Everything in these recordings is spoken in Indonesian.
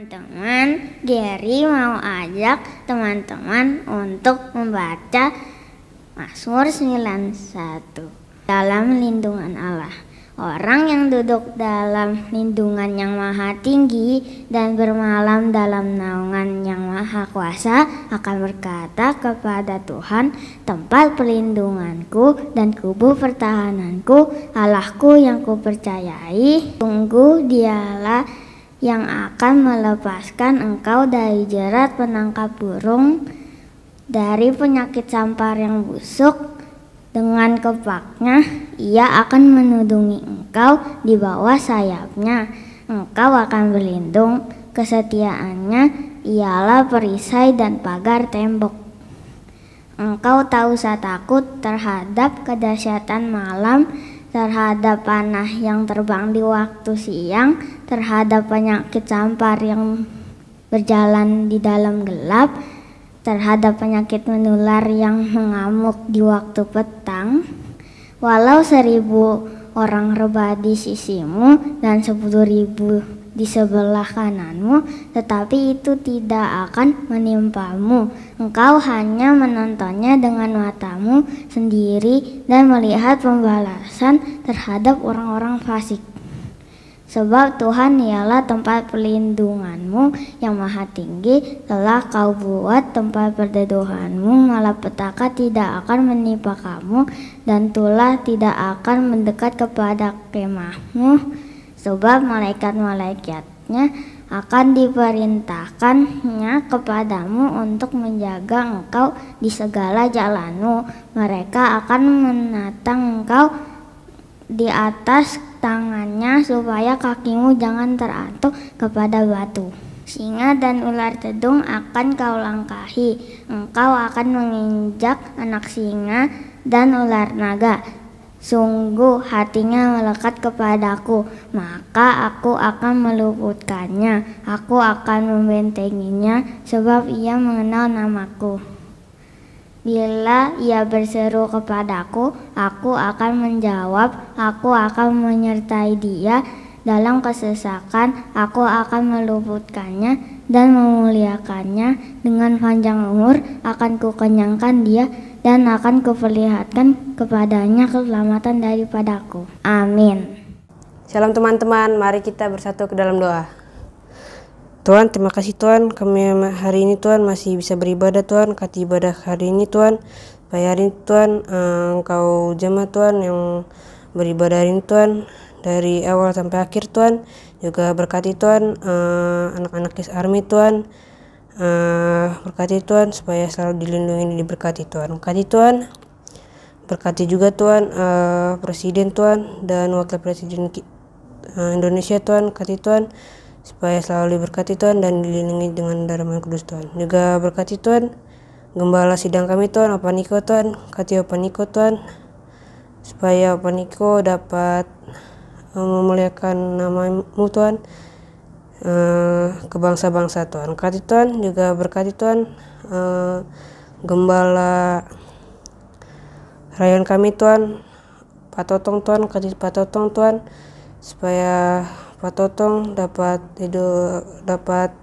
teman-teman, Gary mau ajak teman-teman untuk membaca Mazmur 91 dalam lindungan Allah. Orang yang duduk dalam lindungan yang maha tinggi dan bermalam dalam naungan yang maha kuasa akan berkata kepada Tuhan, tempat perlindunganku dan kubu pertahananku, Allahku yang kupercayai. Sungguh dialah yang akan melepaskan engkau dari jerat penangkap burung, dari penyakit sampar yang busuk. Dengan kepaknya ia akan menudungi engkau, di bawah sayapnya engkau akan berlindung. Kesetiaannya ialah perisai dan pagar tembok. Engkau tak usah takut terhadap kedahsyatan malam, terhadap panah yang terbang di waktu siang, terhadap penyakit sampar yang berjalan di dalam gelap, terhadap penyakit menular yang mengamuk di waktu petang. Walau 1000 orang rebah di sisimu dan 10.000 di sebelah kananmu, tetapi itu tidak akan menimpamu. Engkau hanya menontonnya dengan matamu sendiri dan melihat pembalasan terhadap orang-orang fasik. Sebab Tuhan ialah tempat perlindunganmu yang maha tinggi, telah kau buat tempat perteduhanmu, malapetaka tidak akan menimpa kamu, dan tulah tidak akan mendekat kepada kemahmu. Sebab malaikat-malaikatnya akan diperintahkannya kepadamu untuk menjaga engkau di segala jalanmu. Mereka akan menatang engkau di atas tangannya supaya kakimu jangan terantuk kepada batu. Singa dan ular tedung akan kau langkahi. Engkau akan menginjak anak singa dan ular naga. Sungguh hatinya melekat kepadaku, maka aku akan meluputkannya. Aku akan membentenginya, sebab ia mengenal namaku. Bila ia berseru kepadaku, aku akan menjawab. Aku akan menyertai dia dalam kesesakan. Aku akan meluputkannya dan memuliakannya. Dengan panjang umur akan kukenyangkan dia dan akan kuperlihatkan kepadanya keselamatan daripadaku. Amin. Shalom teman-teman, mari kita bersatu ke dalam doa. Tuhan, terima kasih Tuhan, kami hari ini Tuhan masih bisa beribadah Tuhan, kati ibadah hari ini Tuhan, supaya hari ini Tuhan Engkau jemaat Tuhan yang beribadah hari ini Tuhan, dari awal sampai akhir Tuhan, juga berkati Tuhan anak-anak Kids Army Tuhan, berkati Tuhan supaya selalu dilindungi dan diberkati Tuhan. Berkati Tuhan, berkati juga Tuhan Presiden Tuhan dan Wakil Presiden Indonesia Tuhan, berkati Tuhan supaya selalu diberkati Tuhan dan dilindungi dengan darah yang kudus Tuhan. Juga berkati Tuhan gembala sidang kami Tuhan, Opa Niko Tuhan, kati Opa Niko Tuhan, supaya Opa Niko dapat memuliakan nama-Mu Tuhan ke bangsa-bangsa Tuhan. Berkati Tuhan, juga berkati Tuhan gembala rayon kami Tuhan, Pak Totong Tuhan, kati Pak Totong Tuhan, supaya Pak Totong dapat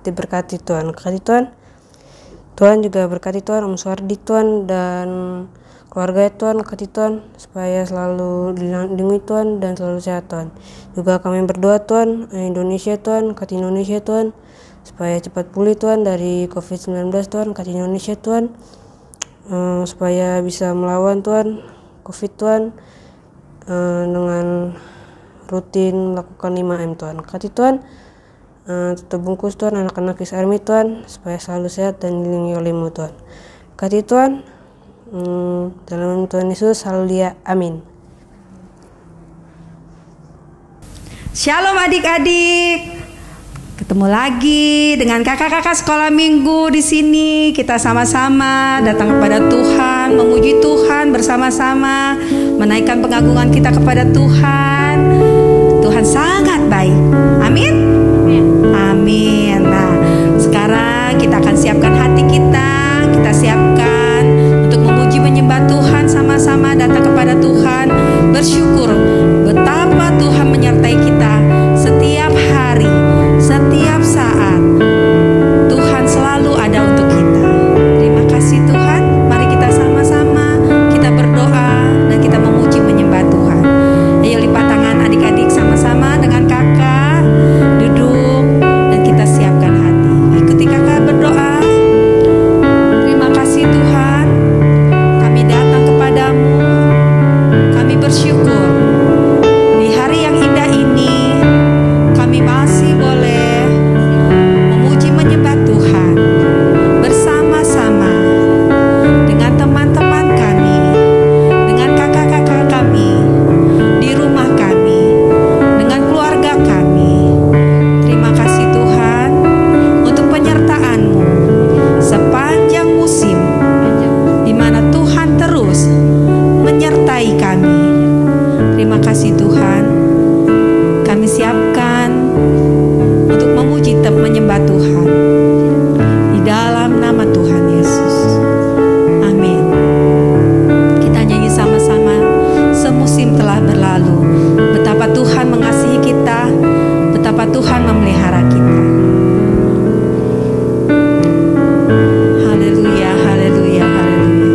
diberkati Tuhan. Berkati Tuhan. Tuhan juga berkati Tuhan Om Suardi Tuhan dan keluarga Tuhan, berkati Tuhan supaya selalu dilindungi Tuhan dan selalu sehat Tuhan. Juga kami berdoa Tuhan Indonesia Tuhan, berkati Indonesia Tuhan supaya cepat pulih Tuhan dari COVID-19 Tuhan, berkati Indonesia Tuhan supaya bisa melawan Tuhan COVID Tuhan dengan rutin melakukan 5M Tuhan. Berkati Tuhan tetap bungkus Tuhan anak-anak Kids Army Tuhan supaya selalu sehat dan dilindungi oleh-Mu Tuhan. Berkati Tuhan dalam Tuhan Yesus, haleluya, amin. Shalom adik-adik, ketemu lagi dengan kakak-kakak sekolah minggu di sini. Kita sama-sama datang kepada Tuhan, memuji Tuhan bersama-sama, menaikkan pengagungan kita kepada Tuhan. Tuhan sangat baik. Amin. Amin. Nah, sekarang kita akan siapkan hati kita. Kita siapkan untuk memuji menyembah Tuhan sama-sama, datang kepada Tuhan, bersyukur betapa Tuhan menyertai kita setiap hari, setiap saat. bersyukur di hari yang indah ini kami masih boleh memuji menyembah Tuhan bersama-sama dengan teman-teman kami, dengan kakak-kakak kami di rumah kami, dengan keluarga kami. Terima kasih Tuhan untuk penyertaan-Mu sepanjang musim di mana Tuhan terus menyertai kami. Terima kasih Tuhan. Kami siapkan untuk memuji dan menyembah Tuhan di dalam nama Tuhan Yesus. Amin. Kita nyanyi sama-sama. Semusim telah berlalu, betapa Tuhan mengasihi kita, betapa Tuhan memelihara kita. Haleluya, haleluya, haleluya.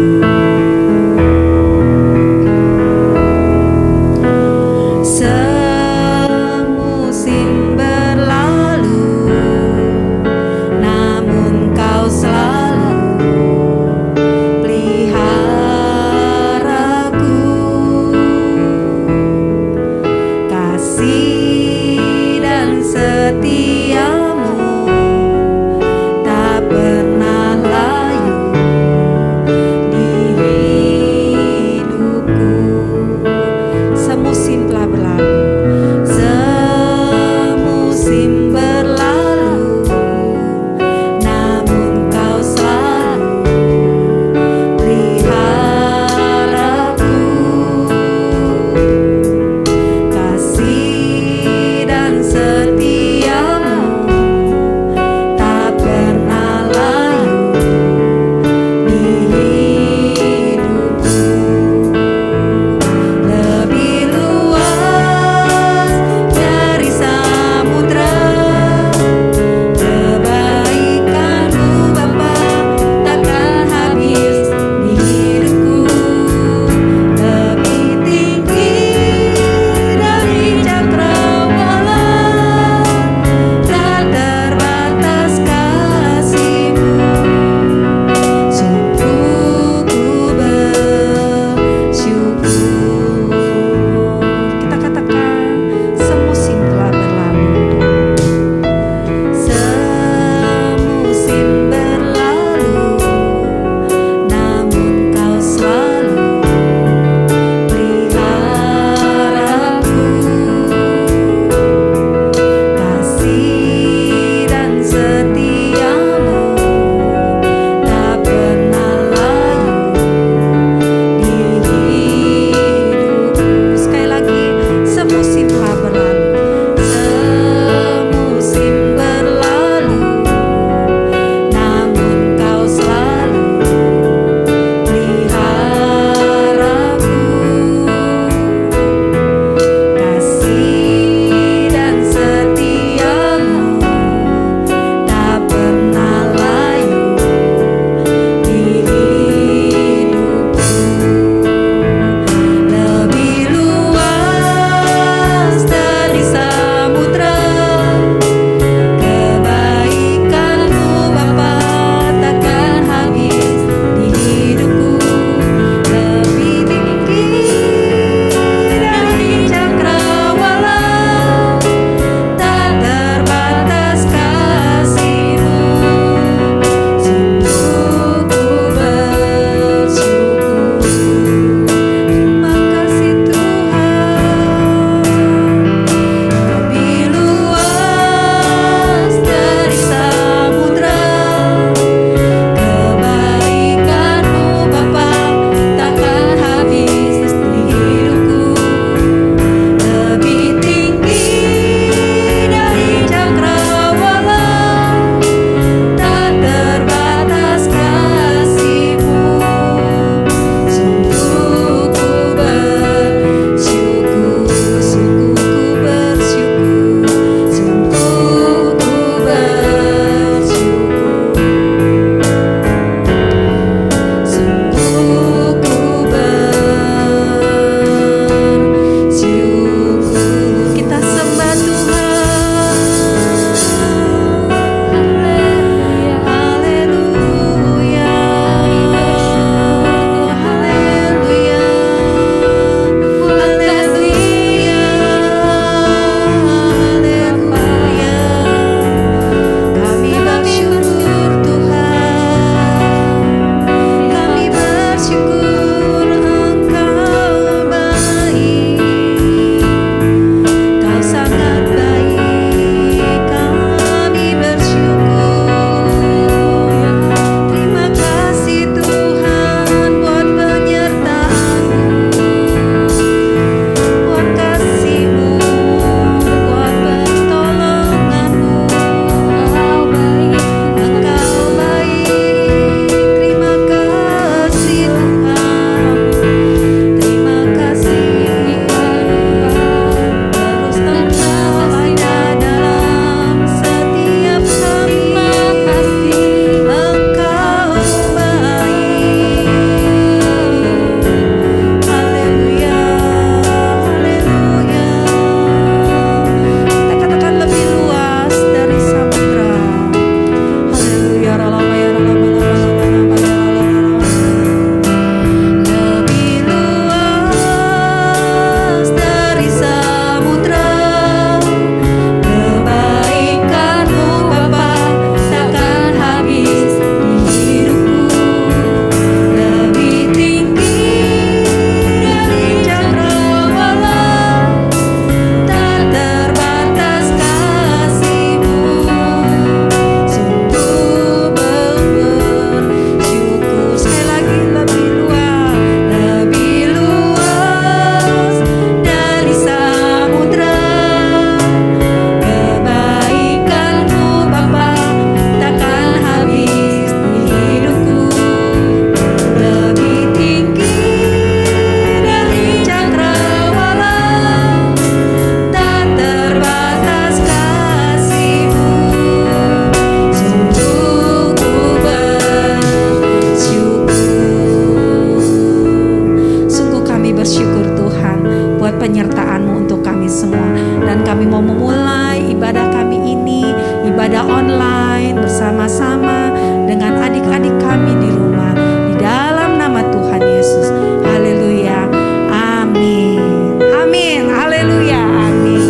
Semusim berlalu, namun Kau selalu peliharaku. Kasih dan setia-Mu tak pernah layu di hidupku. Semusim telah berlalu, semusim berlalu, namun Kau selalu peliharaku. Kasih dan setia-Mu tak pernah layu di hidupku. Lebih luas kami semua. Dan kami mau memulai ibadah kami ini, ibadah online bersama-sama dengan adik-adik kami di rumah, di dalam nama Tuhan Yesus. Haleluya, amin, amin, haleluya, amin.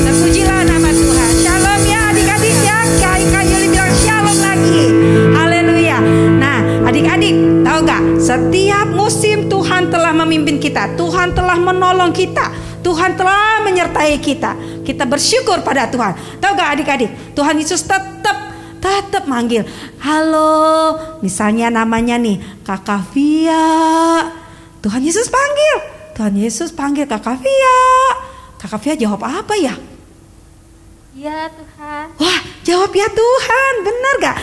Terpujilah nama Tuhan. Shalom ya adik-adik ya. Kak Yuli bilang shalom lagi. Haleluya. Nah adik-adik, tahu gak? Setiap musim Tuhan telah memimpin kita, Tuhan telah menolong kita, Tuhan telah menyertai kita. Kita bersyukur pada Tuhan. Tahu gak adik-adik? Tuhan Yesus tetap manggil. Halo, misalnya namanya nih Kakak Via. Tuhan Yesus panggil. Tuhan Yesus panggil Kakak Via. Kakak Via jawab apa ya? Ya Tuhan. Wah, jawab ya Tuhan. Benar gak?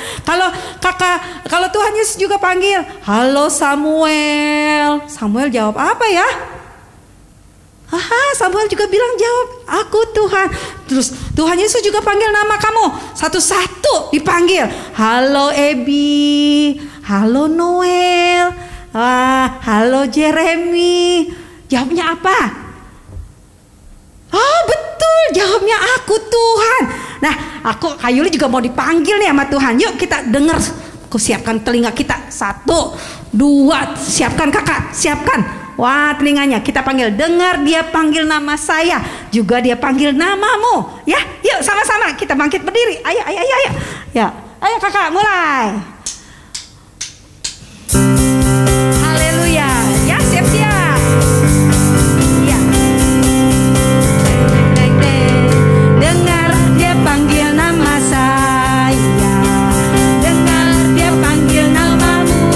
Kalau Tuhan Yesus juga panggil, halo Samuel. Samuel jawab apa ya? Samuel juga bilang jawab, aku Tuhan. Terus Tuhan Yesus juga panggil nama kamu satu-satu dipanggil. Halo Ebi, halo Noel, halo Jeremy. Jawabnya apa? Oh betul, jawabnya aku Tuhan. Nah, Kak Yuli juga mau dipanggil nih sama Tuhan. Yuk kita dengar. Aku siapkan telinga kita. 1, 2, siapkan kakak, siapkan. Wah telinganya, kita panggil. Dengar dia panggil nama saya, juga dia panggil namamu. Ya, yuk sama-sama kita bangkit berdiri. Ayo. Ya, ayo kakak mulai. Haleluya. Ya, siap-siap. Ya. Dengar dia panggil nama saya. Dengar dia panggil namamu.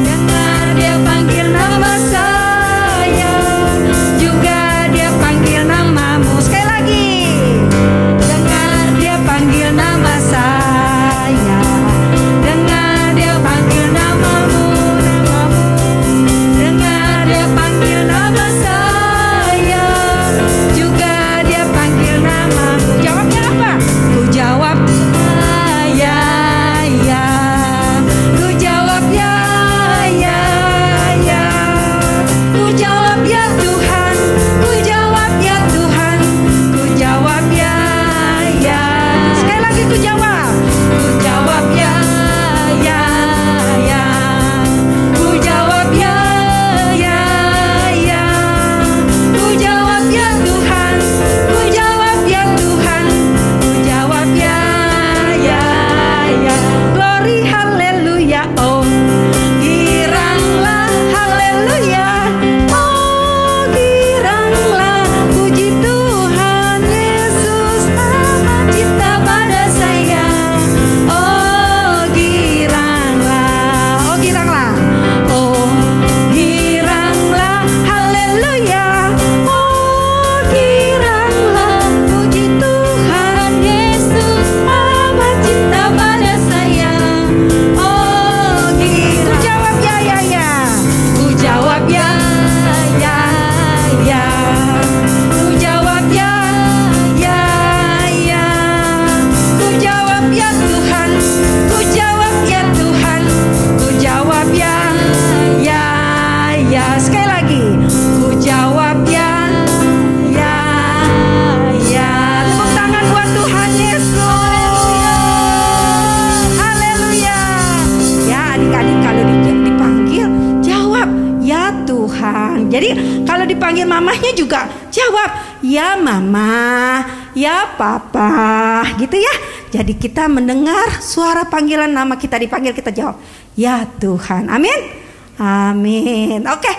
Dengar dia panggil nama saya. Juga dia panggil namamu. Sekali lagi. Dengar dia panggil nama saya. Dengar dia panggil namamu. Dengar dia panggil nama saya. Juga dia panggil namamu. Jawabnya apa? Ku jawab ya. Ku jawab ya. Ku jawab ya Tuhan. Ku jawab ya Tuhan. Ku jawab ya. Sekali lagi ku jawab. Ku jawab ya. Ku jawab ya. Ku jawab ya Tuhan. Ku jawab ya Tuhan. Ku jawab ya. Glory haleluya. Oh giranglah haleluya. Oh giranglah puji Tuhan Yesus amat cinta pada saya. Oh giranglah. Oh giranglah. Oh giranglah haleluya. Oh giranglah puji Tuhan Yesus amat cinta pada saya. Oh girang. Ku jawab ya. Ku jawab ya. Ku jawab ya. Ku jawab ya Tuhan. Ku jawab ya Tuhan. Ku jawab ya. Sekali lagi. Ku jawab ya. Tepuk tangan buat Tuhan Yesus. Haleluya. Ya adik-adik, kalau dipanggil jawab ya Tuhan. Jadi kalau dipanggil mamahnya juga jawab ya mama, ya papa, gitu ya. Jadi kita mendengar suara panggilan nama kita dipanggil, kita jawab ya Tuhan. Amin. Amin. Oke.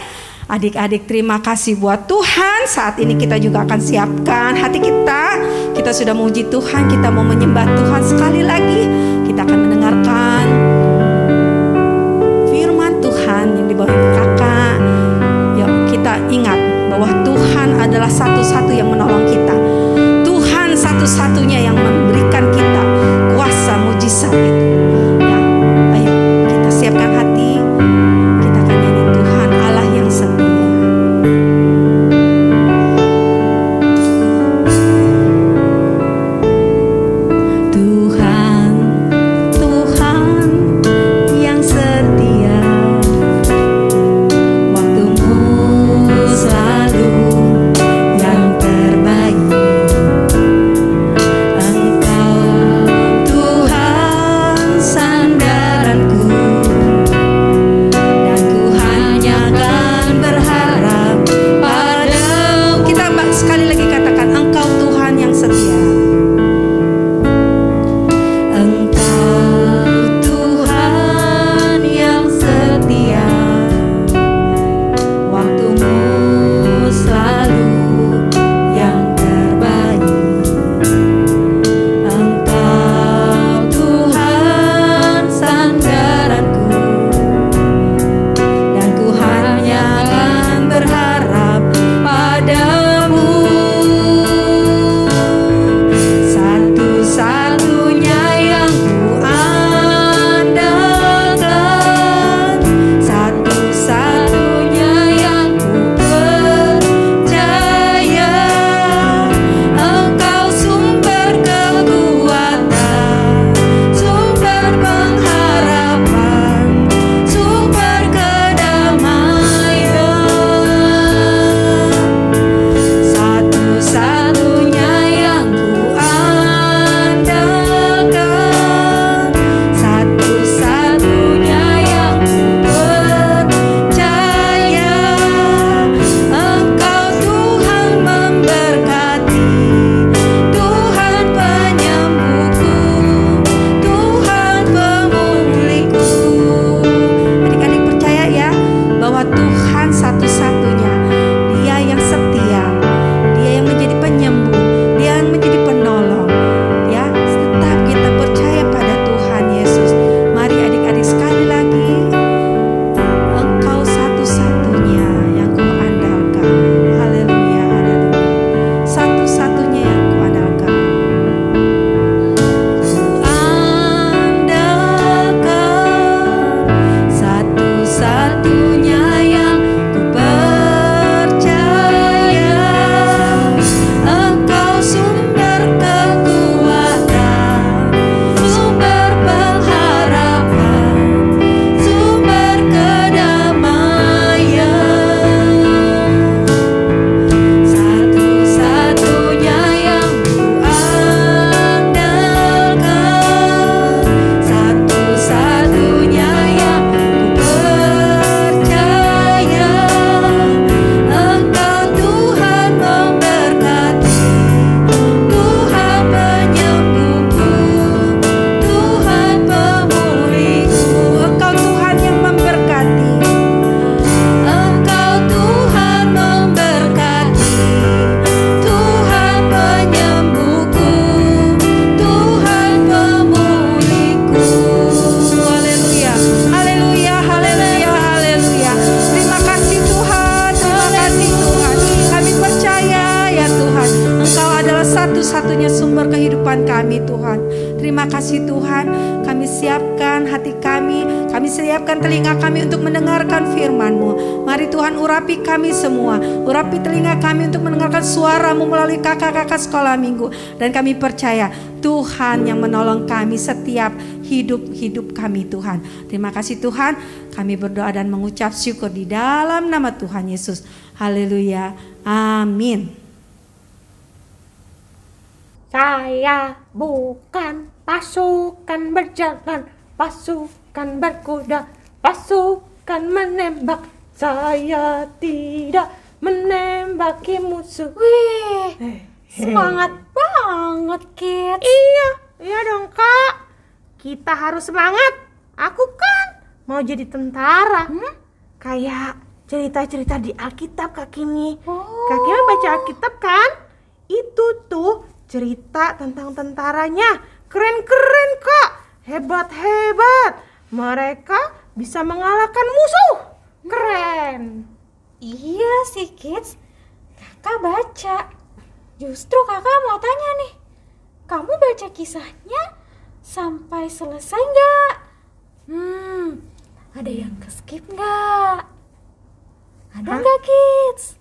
Adik-adik terima kasih buat Tuhan. Saat ini kita juga akan siapkan hati kita. Kita sudah memuji Tuhan, kita mau menyembah Tuhan sekali lagi. Kita akan mendengarkan firman Tuhan yang dibawakan kakak. Yuk kita ingat bahwa Tuhan adalah satu-satu yang menolong kita. Tuhan satu-satunya yang memberikan kita kuasa mujizat itu. Ya, ayo kita siapkan hati. Kita akan nyanyi Tuhan Allah yang setia. satu-satunya sumber kehidupan kami Tuhan. Terima kasih Tuhan, kami siapkan hati kami siapkan telinga kami untuk mendengarkan firman-Mu. Mari Tuhan urapi kami semua, urapi telinga kami untuk mendengarkan suara-Mu melalui kakak-kakak sekolah minggu. Dan kami percaya Tuhan yang menolong kami setiap hidup kami Tuhan. Terima kasih Tuhan, kami berdoa dan mengucap syukur di dalam nama Tuhan Yesus. Haleluya, amin. Saya bukan pasukan berjalan, pasukan berkuda, pasukan menembak. Saya tidak menembaki musuh. Wih, semangat banget, kids. Iya dong kak. Kita harus semangat. Aku kan mau jadi tentara. Kayak cerita-cerita di Alkitab Kak Kimi. Kak Kimi baca Alkitab kan? Itu tuh cerita tentang tentaranya. Keren-keren kak. Hebat-hebat. Mereka bisa mengalahkan musuh. Keren. Iya sih, kids. Kakak baca. Justru kakak mau tanya nih, kamu baca kisahnya sampai selesai nggak? Ada yang keskip nggak? Ada nggak, kids?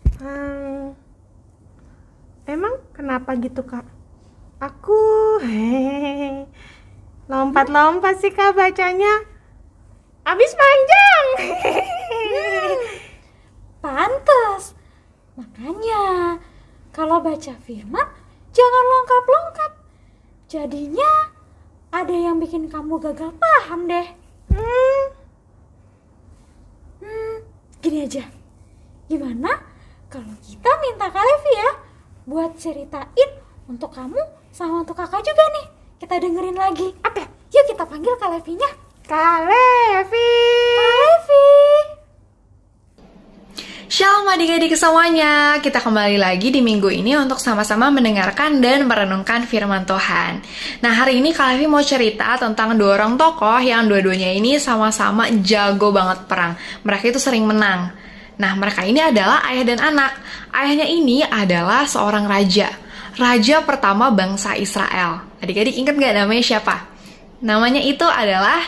Emang kenapa gitu kak? Aku lompat-lompat sih kak bacanya. Abis panjang. Pantes. Makanya kalau baca firman jangan lengkap-lengkap. Jadinya ada yang bikin kamu gagal paham deh. Gini aja, gimana kalau kita minta Kak Levi ya buat ceritain untuk kamu sama untuk kakak juga nih. Kita dengerin lagi. Oke, yuk kita panggil Kak Levinya. Kak Levi. Kak Levi. Shalom adik-adik semuanya, kita kembali lagi di minggu ini untuk sama-sama mendengarkan dan merenungkan firman Tuhan. Nah, hari ini Kak Levi mau cerita tentang dua orang tokoh yang dua-duanya ini sama-sama jago banget perang. Mereka itu sering menang. Nah, mereka ini adalah ayah dan anak. Ayahnya ini adalah seorang raja. Raja pertama bangsa Israel. Adik-adik ingat gak namanya siapa? Namanya itu adalah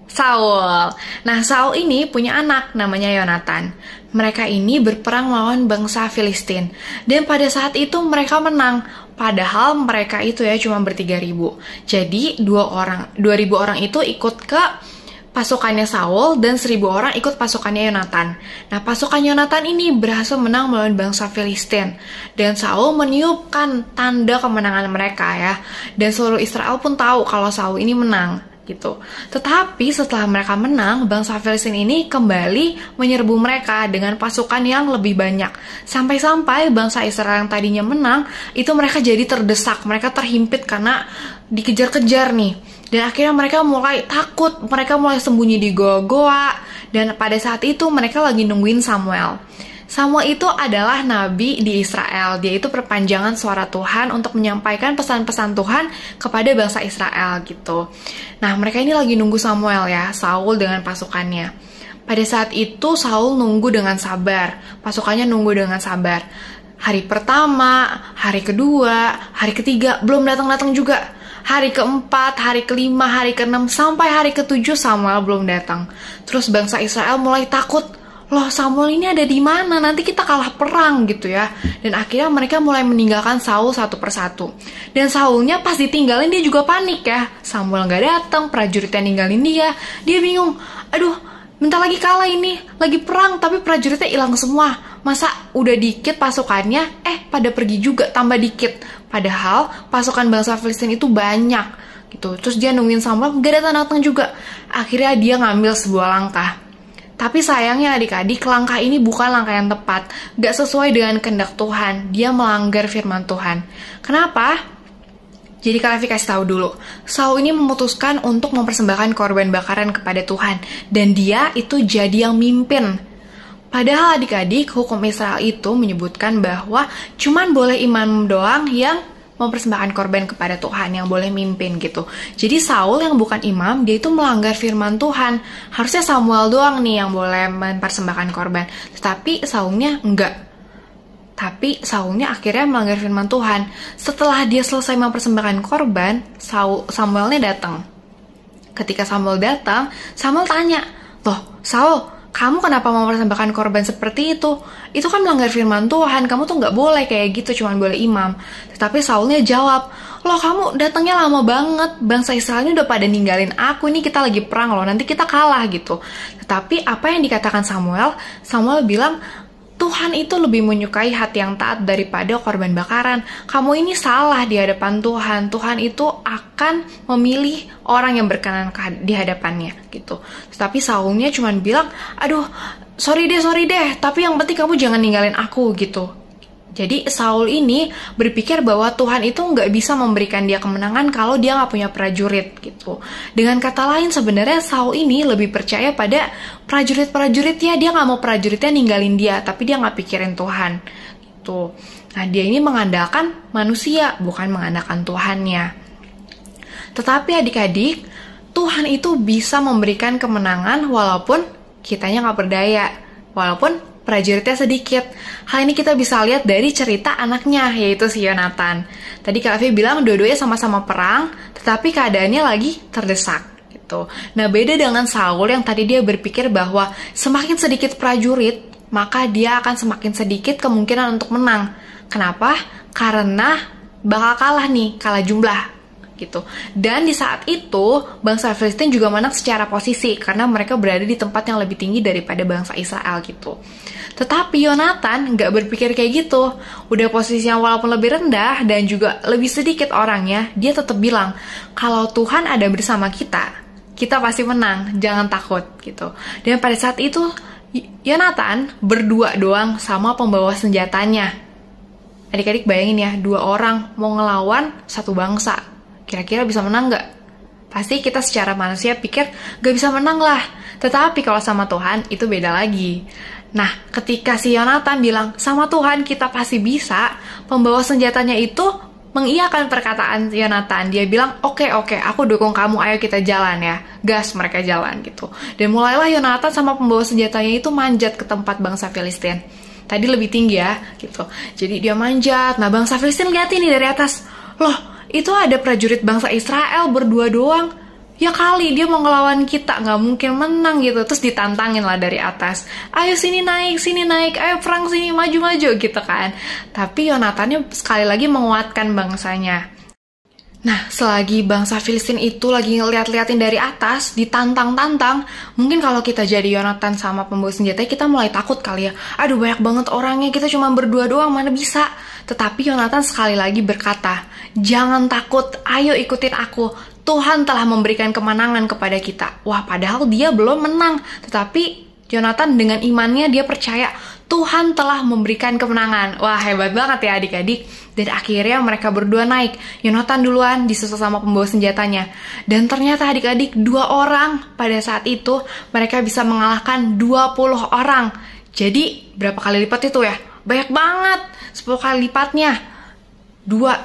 Saul. Nah, Saul ini punya anak namanya Yonatan. Mereka ini berperang melawan bangsa Filistin. Dan pada saat itu mereka menang. Padahal mereka itu ya cuma ber-3.000. Jadi 2.000 orang itu ikut ke pasukannya Saul dan 1.000 orang ikut pasukannya Yonatan. Nah, pasukan Yonatan ini berhasil menang melawan bangsa Filistin. Dan Saul meniupkan tanda kemenangan mereka ya. Dan seluruh Israel pun tahu kalau Saul ini menang gitu. Tetapi setelah mereka menang, bangsa Filistin ini kembali menyerbu mereka dengan pasukan yang lebih banyak. Sampai-sampai bangsa Israel yang tadinya menang, itu mereka jadi terdesak, mereka terhimpit karena dikejar-kejar nih. Dan akhirnya mereka mulai takut, mereka mulai sembunyi di goa-goa. Dan pada saat itu mereka lagi nungguin Samuel. Samuel itu adalah nabi di Israel. Dia itu perpanjangan suara Tuhan untuk menyampaikan pesan-pesan Tuhan kepada bangsa Israel gitu. Nah, mereka ini lagi nunggu Samuel ya, Saul dengan pasukannya. Pada saat itu Saul nunggu dengan sabar, pasukannya nunggu dengan sabar. Hari pertama, hari kedua, hari ketiga belum datang-datang juga. Hari keempat, hari kelima, hari keenam, sampai hari ketujuh Samuel belum datang. Terus bangsa Israel mulai takut. Loh, Samuel ini ada di mana? Nanti kita kalah perang gitu ya. Dan akhirnya mereka mulai meninggalkan Saul satu persatu. Dan Saulnya pas ditinggalin dia juga panik ya. Samuel gak datang, prajuritnya ninggalin dia. Dia bingung. Aduh, bentar lagi kalah ini. Lagi perang tapi prajuritnya hilang semua. Masa udah dikit pasukannya, pada pergi juga tambah dikit. Padahal pasukan bangsa Filistin itu banyak gitu. Terus dia nungguin Samuel, gak datang-datang juga. Akhirnya dia ngambil sebuah langkah. Tapi sayangnya adik-adik, langkah ini bukan langkah yang tepat. Gak sesuai dengan kehendak Tuhan. Dia melanggar firman Tuhan. Kenapa? Jadi Kak Levi kasih tahu dulu. Saul ini memutuskan untuk mempersembahkan korban bakaran kepada Tuhan. Dan dia itu jadi yang mimpin. Padahal adik-adik, hukum Israel itu menyebutkan bahwa cuman boleh imam doang yang mempersembahkan korban kepada Tuhan, yang boleh mimpin gitu. Jadi Saul yang bukan imam, dia itu melanggar firman Tuhan. Harusnya Samuel doang nih yang boleh mempersembahkan korban. Tetapi Saulnya enggak. Tapi Saulnya akhirnya melanggar firman Tuhan. Setelah dia selesai mempersembahkan korban, Samuelnya datang. Ketika Samuel datang, Samuel tanya, "Loh, Saul, kamu kenapa mau mempersembahkan korban seperti itu? Itu kan melanggar firman Tuhan, kamu tuh nggak boleh kayak gitu, cuma boleh imam." Tetapi Saulnya jawab, "Loh, kamu datangnya lama banget, bangsa Israel ini udah pada ninggalin aku, ini kita lagi perang loh, nanti kita kalah gitu." Tetapi apa yang dikatakan Samuel bilang, Tuhan itu lebih menyukai hati yang taat daripada korban bakaran. Kamu ini salah di hadapan Tuhan. Tuhan itu akan memilih orang yang berkenan di hadapannya gitu. Tapi Saulnya cuma bilang, "Aduh, sorry deh, tapi yang penting kamu jangan ninggalin aku," gitu. Jadi Saul ini berpikir bahwa Tuhan itu nggak bisa memberikan dia kemenangan kalau dia nggak punya prajurit gitu. Dengan kata lain sebenarnya Saul ini lebih percaya pada prajurit-prajuritnya. Dia nggak mau prajuritnya ninggalin dia, tapi dia nggak pikirin Tuhan gitu. Nah, dia ini mengandalkan manusia, bukan mengandalkan Tuhannya. Tetapi adik-adik, Tuhan itu bisa memberikan kemenangan walaupun kitanya nggak berdaya, walaupun prajuritnya sedikit. Hal ini kita bisa lihat dari cerita anaknya, yaitu si Yonatan. Tadi Kak Afi bilang dua-duanya sama-sama perang, tetapi keadaannya lagi terdesak gitu. Nah, beda dengan Saul yang tadi dia berpikir bahwa semakin sedikit prajurit, maka dia akan semakin sedikit kemungkinan untuk menang. Kenapa? Karena bakal kalah jumlah gitu. Dan di saat itu bangsa Filistin juga menang secara posisi karena mereka berada di tempat yang lebih tinggi daripada bangsa Israel gitu. Tetapi Yonatan nggak berpikir kayak gitu. Udah posisinya walaupun lebih rendah dan juga lebih sedikit orangnya, dia tetap bilang, "Kalau Tuhan ada bersama kita pasti menang, jangan takut," gitu. Dan pada saat itu Yonatan berdua doang sama pembawa senjatanya. Adik-adik bayangin ya, 2 orang mau ngelawan satu bangsa. Kira-kira bisa menang nggak? Pasti kita secara manusia pikir nggak bisa menang lah. Tetapi kalau sama Tuhan itu beda lagi. Nah, ketika si Yonatan bilang, "Sama Tuhan kita pasti bisa," pembawa senjatanya itu mengiyakan perkataan Yonatan. Dia bilang, oke, aku dukung kamu, ayo kita jalan ya. Gas, mereka jalan gitu. Dan mulailah Yonatan sama pembawa senjatanya itu manjat ke tempat bangsa Filistin. Tadi lebih tinggi ya, gitu. Jadi dia manjat. Nah, bangsa Filistin lihat ini dari atas. Loh, itu ada prajurit bangsa Israel berdua doang. Ya kali dia mau ngelawan kita, nggak mungkin menang gitu. Terus ditantangin lah dari atas. Ayo sini naik, ayo perang sini, maju-maju gitu kan. Tapi Yonatannya sekali lagi menguatkan bangsanya. Nah, selagi bangsa Filistin itu lagi ngeliat-liatin dari atas, ditantang-tantang, mungkin kalau kita jadi Yonatan sama pembawa senjata, kita mulai takut kali ya. Aduh, banyak banget orangnya, kita cuma berdua doang, mana bisa. Tetapi Yonatan sekali lagi berkata, "Jangan takut, ayo ikutin aku. Tuhan telah memberikan kemenangan kepada kita." Wah, padahal dia belum menang. Tetapi Yonatan dengan imannya dia percaya Tuhan telah memberikan kemenangan. Wah, hebat banget ya adik-adik. Dan akhirnya mereka berdua naik. Yonatan duluan disusul sama pembawa senjatanya. Dan ternyata adik-adik 2 orang pada saat itu mereka bisa mengalahkan 20 orang. Jadi berapa kali lipat itu ya? Banyak banget. 10 kali lipatnya. 2,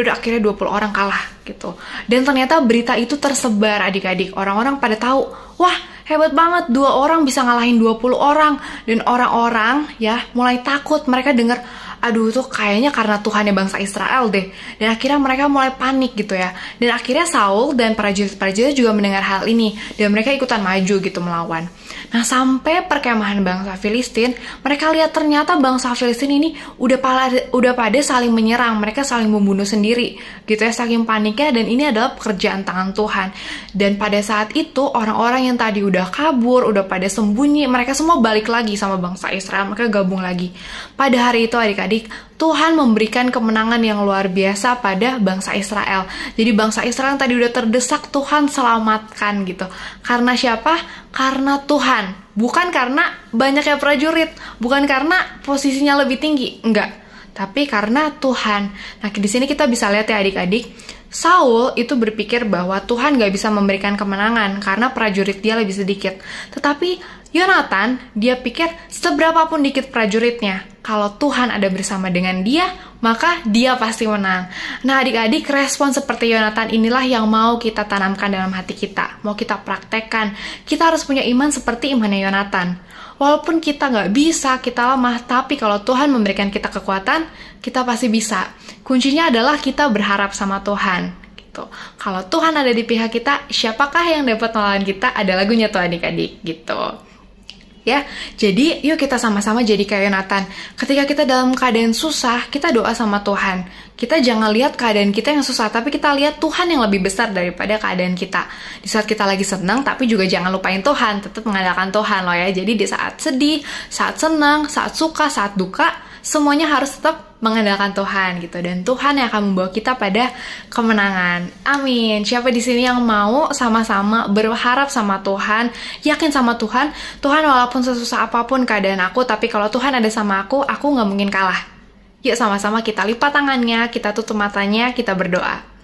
akhirnya 20 orang kalah gitu. Dan ternyata berita itu tersebar adik-adik. Orang-orang pada tahu, wah hebat banget 2 orang bisa ngalahin 20 orang. Dan orang-orang ya mulai takut. Mereka dengar, aduh tuh kayaknya karena Tuhannya bangsa Israel deh. Dan akhirnya mereka mulai panik gitu ya. Dan akhirnya Saul dan prajurit-prajurit juga mendengar hal ini. Dan mereka ikutan maju gitu melawan. Nah, sampai perkemahan bangsa Filistin, mereka lihat ternyata bangsa Filistin ini udah pada saling menyerang. Mereka saling membunuh sendiri gitu ya, saking paniknya. Dan ini adalah pekerjaan tangan Tuhan. Dan pada saat itu orang-orang yang tadi udah kabur, udah pada sembunyi, mereka semua balik lagi sama bangsa Israel. Mereka gabung lagi. Pada hari itu adik-adik, Tuhan memberikan kemenangan yang luar biasa pada bangsa Israel. Jadi bangsa Israel yang tadi udah terdesak, Tuhan selamatkan gitu. Karena siapa? Karena Tuhan. Bukan karena banyaknya prajurit, bukan karena posisinya lebih tinggi, enggak. Tapi karena Tuhan. Nah, di sini kita bisa lihat ya adik-adik, Saul itu berpikir bahwa Tuhan gak bisa memberikan kemenangan karena prajurit dia lebih sedikit. Tetapi Yonatan, dia pikir seberapapun dikit prajuritnya, kalau Tuhan ada bersama dengan dia, maka dia pasti menang. Nah adik-adik, respon seperti Yonatan inilah yang mau kita tanamkan dalam hati kita. Mau kita praktekkan. Kita harus punya iman seperti imannya Yonatan. Walaupun kita nggak bisa, kita lemah, tapi kalau Tuhan memberikan kita kekuatan, kita pasti bisa. Kuncinya adalah kita berharap sama Tuhan. Gitu. Kalau Tuhan ada di pihak kita, siapakah yang dapat melawan kita? Ada lagunya tuh adik-adik gitu. Ya, jadi yuk kita sama-sama jadi kayak Yonatan. Ketika kita dalam keadaan susah, kita doa sama Tuhan. Kita jangan lihat keadaan kita yang susah, tapi kita lihat Tuhan yang lebih besar daripada keadaan kita. Di saat kita lagi senang, tapi juga jangan lupain Tuhan, tetap mengandalkan Tuhan loh ya. Jadi di saat sedih, saat senang, saat suka, saat duka, semuanya harus tetap mengandalkan Tuhan gitu, dan Tuhan yang akan membawa kita pada kemenangan. Amin. Siapa di sini yang mau sama-sama berharap sama Tuhan, yakin sama Tuhan, Tuhan walaupun sesusah apapun keadaan aku, tapi kalau Tuhan ada sama aku nggak mungkin kalah. Yuk sama-sama kita lipat tangannya, kita tutup matanya, kita berdoa.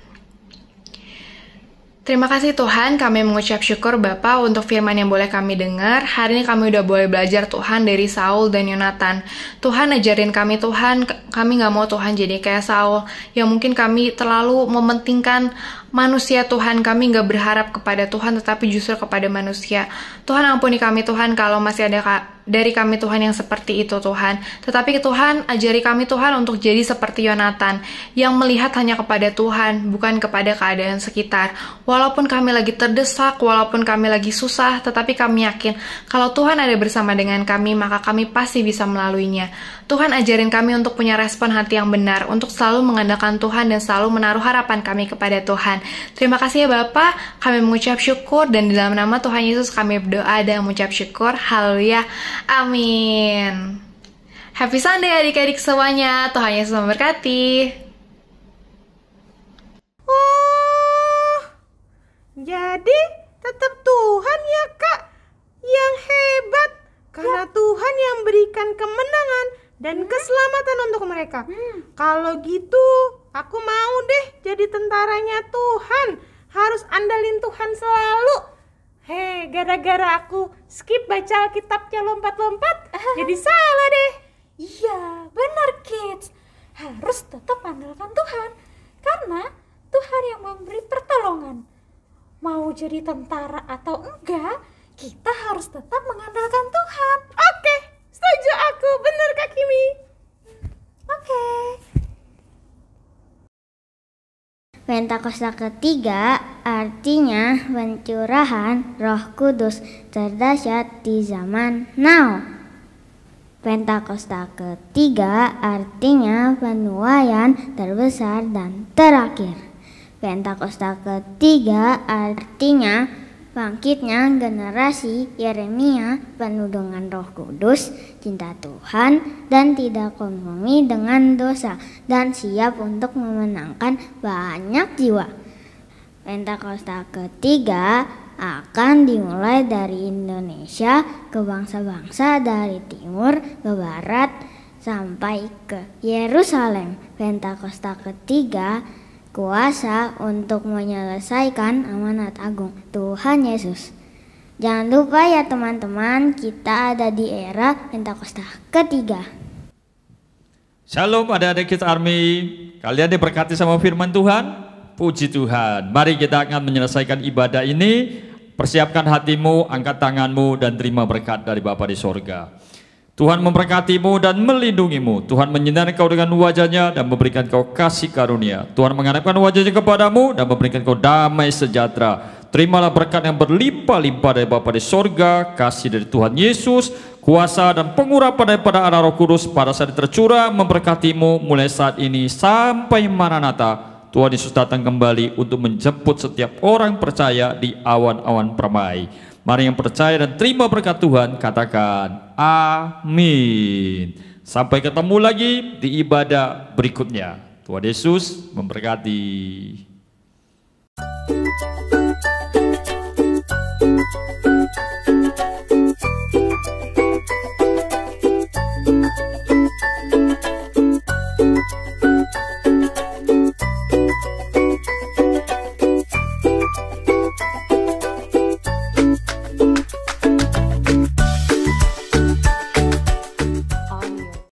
Terima kasih Tuhan, kami mengucap syukur Bapa untuk firman yang boleh kami dengar. Hari ini kami udah boleh belajar Tuhan dari Saul dan Yonatan. Tuhan ajarin kami Tuhan, kami gak mau Tuhan jadi kayak Saul, yang mungkin kami terlalu mementingkan manusia Tuhan, kami gak berharap kepada Tuhan tetapi justru kepada manusia. Tuhan ampuni kami Tuhan kalau masih ada dari kami Tuhan yang seperti itu Tuhan. Tetapi Tuhan ajari kami Tuhan untuk jadi seperti Yonatan, yang melihat hanya kepada Tuhan, bukan kepada keadaan sekitar. Walaupun kami lagi terdesak, walaupun kami lagi susah, tetapi kami yakin kalau Tuhan ada bersama dengan kami, maka kami pasti bisa melaluinya. Tuhan ajarin kami untuk punya respon hati yang benar, untuk selalu mengandalkan Tuhan dan selalu menaruh harapan kami kepada Tuhan. Terima kasih ya Bapa, kami mengucap syukur, dan di dalam nama Tuhan Yesus kami berdoa dan mengucap syukur. Haleluya. Amin. Happy Sunday adik-adik semuanya. Tuhan Yesus memberkati. Oh, jadi tetap Tuhan ya Kak yang hebat, karena Tuhan yang berikan kemenangan dan keselamatan untuk mereka. Kalau gitu aku mau deh jadi tentaranya Tuhan. Harus andalin Tuhan selalu. Hei, gara-gara aku skip baca Alkitabnya lompat-lompat, jadi salah deh. Iya, benar kids. Harus tetap andalkan Tuhan, karena Tuhan yang memberi pertolongan. Mau jadi tentara atau enggak, kita harus tetap mengandalkan Tuhan. Oke, setuju aku. Benar Kak Kimi. Oke. Pentakosta ketiga artinya pencurahan Roh Kudus terdahsyat di zaman now. Pentakosta ketiga artinya penuaian terbesar dan terakhir. Pentakosta ketiga artinya bangkitnya generasi Yeremia penuh dengan Roh Kudus, cinta Tuhan, dan tidak kompromi dengan dosa, dan siap untuk memenangkan banyak jiwa. Pentakosta ketiga akan dimulai dari Indonesia ke bangsa-bangsa dari timur ke barat sampai ke Yerusalem. Pentakosta ketiga kuasa untuk menyelesaikan amanat agung Tuhan Yesus. Jangan lupa ya teman-teman, kita ada di era Pentakosta ketiga. Shalom adik-adik Kids Army, kalian diberkati sama firman Tuhan? Puji Tuhan. Mari kita akan menyelesaikan ibadah ini. Persiapkan hatimu, angkat tanganmu, dan terima berkat dari Bapa di sorga. Tuhan memberkatimu dan melindungimu. Tuhan menyinari kau dengan wajahnya dan memberikan kau kasih karunia. Tuhan menghadapkan wajahnya kepadamu dan memberikan kau damai sejahtera. Terimalah berkat yang berlimpah-limpah dari Bapa di sorga, kasih dari Tuhan Yesus, kuasa dan pengurapan daripada Allah Roh Kudus pada saat tercurah memberkatimu mulai saat ini sampai Maranatha. Tuhan Yesus datang kembali untuk menjemput setiap orang percaya di awan-awan permai. Mari yang percaya dan terima berkat Tuhan, katakan amin. Sampai ketemu lagi di ibadah berikutnya. Tuhan Yesus memberkati.